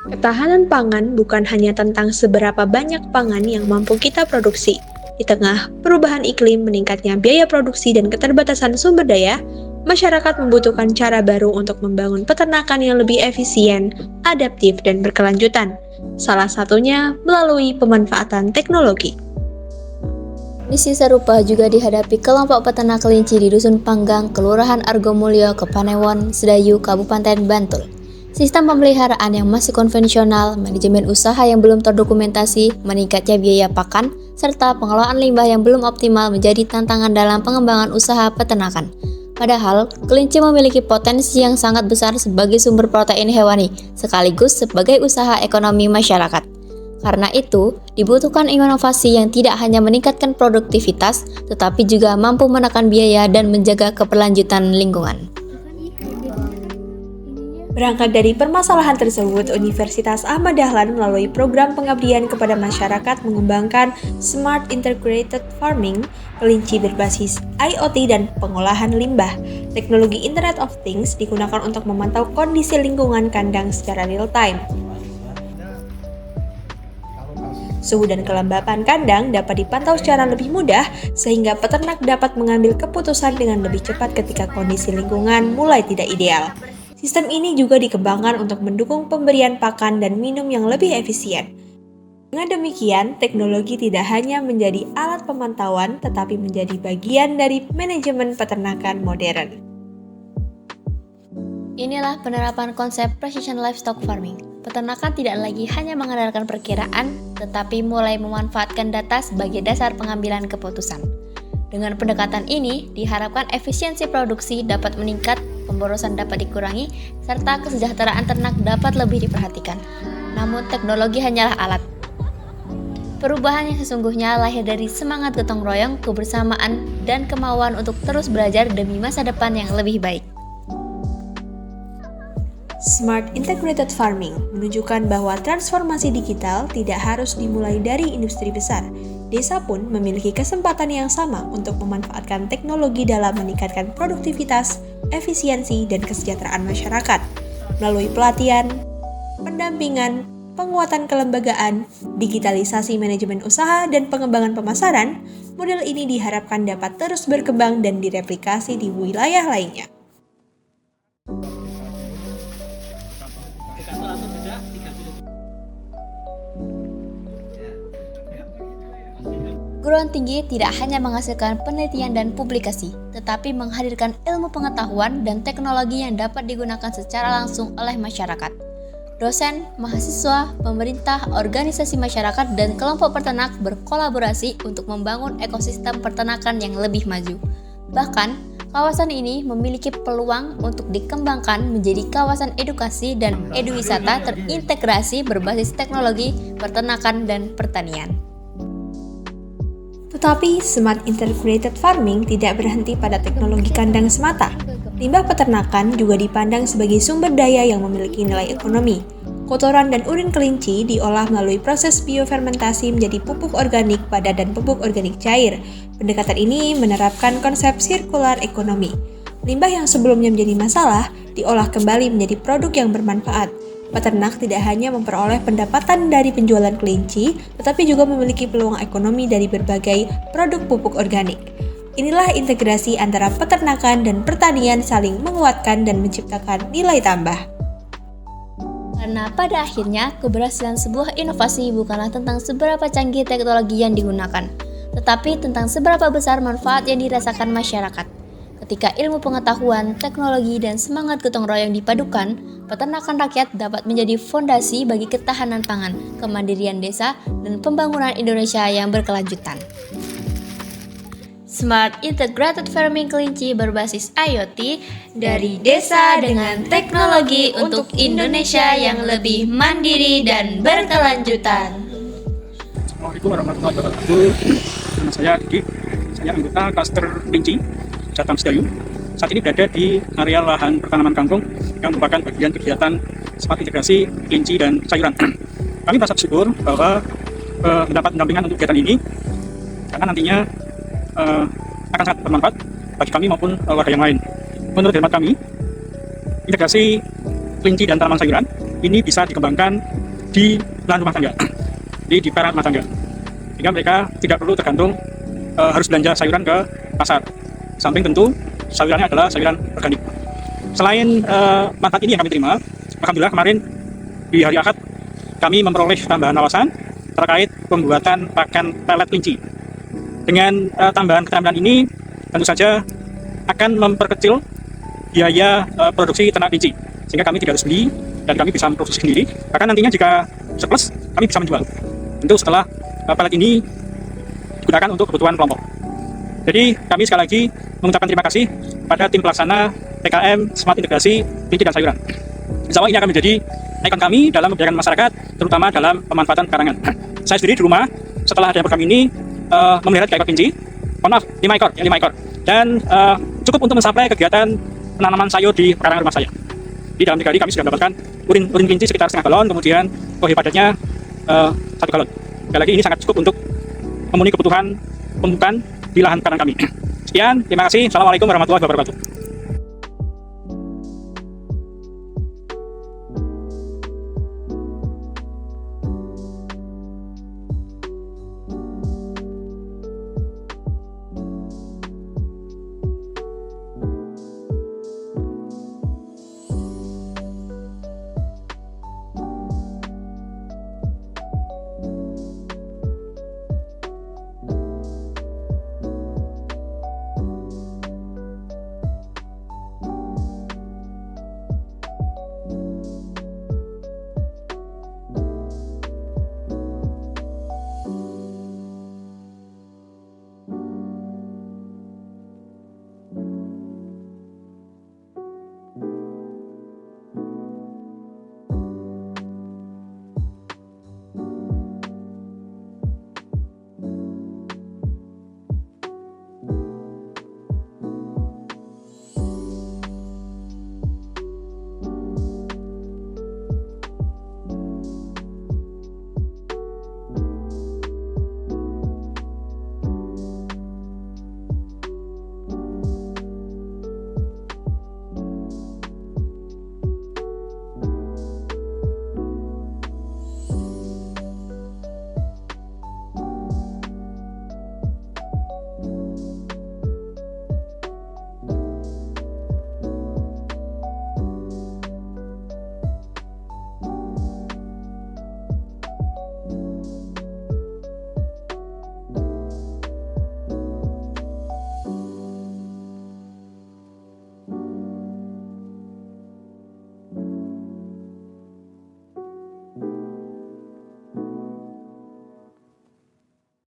Ketahanan pangan bukan hanya tentang seberapa banyak pangan yang mampu kita produksi. Di tengah perubahan iklim, meningkatnya biaya produksi, dan keterbatasan sumber daya, masyarakat membutuhkan cara baru untuk membangun peternakan yang lebih efisien, adaptif, dan berkelanjutan. Salah satunya melalui pemanfaatan teknologi. Misi serupa juga dihadapi kelompok peternak kelinci di Dusun Panggang, Kelurahan Argomulyo, Kepanewon, Sedayu, Kabupaten Bantul. Sistem pemeliharaan yang masih konvensional, manajemen usaha yang belum terdokumentasi, meningkatnya biaya pakan, serta pengelolaan limbah yang belum optimal menjadi tantangan dalam pengembangan usaha peternakan. Padahal, kelinci memiliki potensi yang sangat besar sebagai sumber protein hewani, sekaligus sebagai usaha ekonomi masyarakat. Karena itu, dibutuhkan inovasi yang tidak hanya meningkatkan produktivitas, tetapi juga mampu menekan biaya dan menjaga keberlanjutan lingkungan. Berangkat dari permasalahan tersebut, Universitas Ahmad Dahlan melalui program pengabdian kepada masyarakat mengembangkan Smart Integrated Farming, kelinci berbasis IoT dan pengolahan limbah. Teknologi Internet of Things digunakan untuk memantau kondisi lingkungan kandang secara real-time. Suhu dan kelembapan kandang dapat dipantau secara lebih mudah, sehingga peternak dapat mengambil keputusan dengan lebih cepat ketika kondisi lingkungan mulai tidak ideal. Sistem ini juga dikembangkan untuk mendukung pemberian pakan dan minum yang lebih efisien. Dengan demikian, teknologi tidak hanya menjadi alat pemantauan, tetapi menjadi bagian dari manajemen peternakan modern. Inilah penerapan konsep precision livestock farming. Peternakan tidak lagi hanya mengandalkan perkiraan, tetapi mulai memanfaatkan data sebagai dasar pengambilan keputusan. Dengan pendekatan ini, diharapkan efisiensi produksi dapat meningkat, pemborosan dapat dikurangi, serta kesejahteraan ternak dapat lebih diperhatikan. Namun, teknologi hanyalah alat. Perubahan yang sesungguhnya lahir dari semangat gotong royong, kebersamaan, dan kemauan untuk terus belajar demi masa depan yang lebih baik. Smart Integrated Farming menunjukkan bahwa transformasi digital tidak harus dimulai dari industri besar. Desa pun memiliki kesempatan yang sama untuk memanfaatkan teknologi dalam meningkatkan produktivitas, efisiensi, dan kesejahteraan masyarakat. Melalui pelatihan, pendampingan, penguatan kelembagaan, digitalisasi manajemen usaha, dan pengembangan pemasaran, model ini diharapkan dapat terus berkembang dan direplikasi di wilayah lainnya. Guruan tinggi tidak hanya menghasilkan penelitian dan publikasi, tetapi menghadirkan ilmu pengetahuan dan teknologi yang dapat digunakan secara langsung oleh masyarakat. Dosen, mahasiswa, pemerintah, organisasi masyarakat, dan kelompok peternak berkolaborasi untuk membangun ekosistem peternakan yang lebih maju. Bahkan, kawasan ini memiliki peluang untuk dikembangkan menjadi kawasan edukasi dan eduwisata terintegrasi berbasis teknologi, peternakan, dan pertanian. Tetapi, Smart Integrated Farming tidak berhenti pada teknologi kandang semata. Limbah peternakan juga dipandang sebagai sumber daya yang memiliki nilai ekonomi. Kotoran dan urin kelinci diolah melalui proses biofermentasi menjadi pupuk organik padat dan pupuk organik cair. Pendekatan ini menerapkan konsep sirkular ekonomi. Limbah yang sebelumnya menjadi masalah, diolah kembali menjadi produk yang bermanfaat. Peternak tidak hanya memperoleh pendapatan dari penjualan kelinci, tetapi juga memiliki peluang ekonomi dari berbagai produk pupuk organik. Inilah integrasi antara peternakan dan pertanian saling menguatkan dan menciptakan nilai tambah. Karena pada akhirnya, keberhasilan sebuah inovasi bukanlah tentang seberapa canggih teknologi yang digunakan, tetapi tentang seberapa besar manfaat yang dirasakan masyarakat. Ketika ilmu pengetahuan, teknologi, dan semangat gotong royong dipadukan, peternakan rakyat dapat menjadi fondasi bagi ketahanan pangan, kemandirian desa, dan pembangunan Indonesia yang berkelanjutan. Smart Integrated Farming kelinci berbasis IoT dari desa dengan teknologi untuk Indonesia yang lebih mandiri dan berkelanjutan. Assalamualaikum warahmatullahi wabarakatuh. Nama saya Diki, saya anggota klaster kelinci Jatang Sedayu. Saat ini berada di area lahan pertanaman kangkung yang merupakan bagian kegiatan smart integrasi kelinci dan sayuran. Kami merasa bersyukur bahwa mendapat pendampingan untuk kegiatan ini karena nantinya akan sangat bermanfaat bagi kami maupun warga yang lain. Menurut hemat kami, integrasi kelinci dan tanaman sayuran ini bisa dikembangkan di lahan rumah tangga, di peran rumah tangga, sehingga mereka tidak perlu tergantung harus belanja sayuran ke pasar. Samping tentu sayurannya adalah sayuran organik. Selain manfaat ini yang kami terima, alhamdulillah kemarin di hari Ahad kami memperoleh tambahan wawasan terkait pembuatan pakan pelet kelinci. Dengan tambahan keterampilan ini tentu saja akan memperkecil biaya produksi ternak kelinci, sehingga kami tidak harus beli dan kami bisa memproduksi sendiri. Bahkan nantinya jika surplus kami bisa menjual. Tentu setelah pelet ini digunakan untuk kebutuhan kelompok. Jadi kami sekali lagi mengucapkan terima kasih pada tim pelaksana PKM Smart Integrasi Kelinci dan Sayuran. Insya Allah ini akan menjadi ikon kami dalam memberdayakan masyarakat, terutama dalam pemanfaatan pekarangan. Saya sendiri di rumah setelah ada program ini memelihara 3 ekor kelinci, 5 ekor, dan cukup untuk mensuplai kegiatan penanaman sayur di pekarangan rumah saya. Di dalam 3 hari kami sudah mendapatkan urin kelinci sekitar setengah galon, kemudian kohe padatnya 1 galon. Sekali lagi ini sangat cukup untuk memenuhi kebutuhan pemupukan di lahan pekarangan kami. Sekian, terima kasih. Assalamualaikum warahmatullahi wabarakatuh.